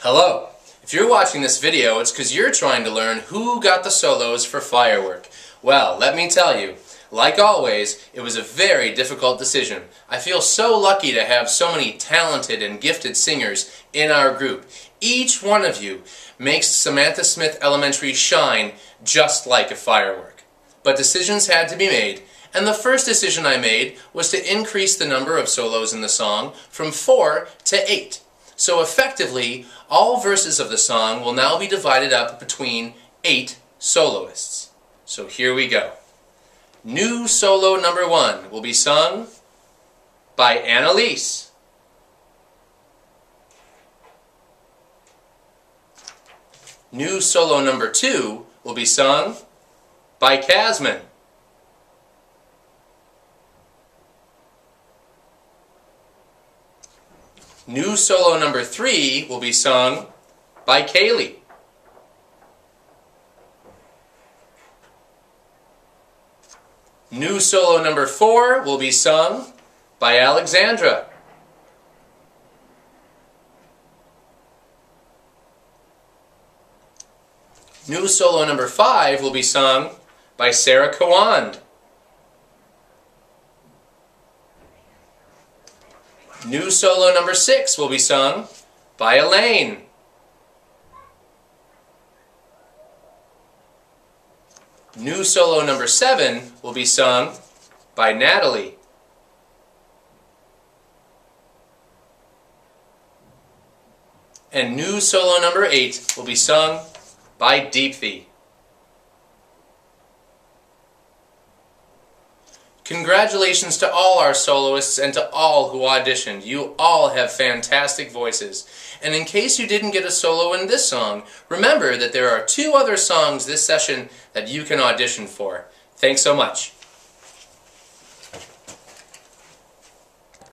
Hello! If you're watching this video, it's because you're trying to learn who got the solos for Firework. Well, let me tell you, like always, it was a very difficult decision. I feel so lucky to have so many talented and gifted singers in our group. Each one of you makes Samantha Smith Elementary shine just like a firework. But decisions had to be made, and the first decision I made was to increase the number of solos in the song from 4 to 8. So effectively, all verses of the song will now be divided up between 8 soloists. So here we go. New solo number 1 will be sung by Annalise. New solo number 2 will be sung by Casman. New solo number 3 will be sung by Kaylee. New solo number 4 will be sung by Alexandra. New solo number 5 will be sung by Sarah Kawand. New solo number 6 will be sung by Elaine. New solo number 7 will be sung by Natalie. And new solo number 8 will be sung by Deepthi. Congratulations to all our soloists and to all who auditioned. You all have fantastic voices. And in case you didn't get a solo in this song, remember that there are 2 other songs this session that you can audition for. Thanks so much.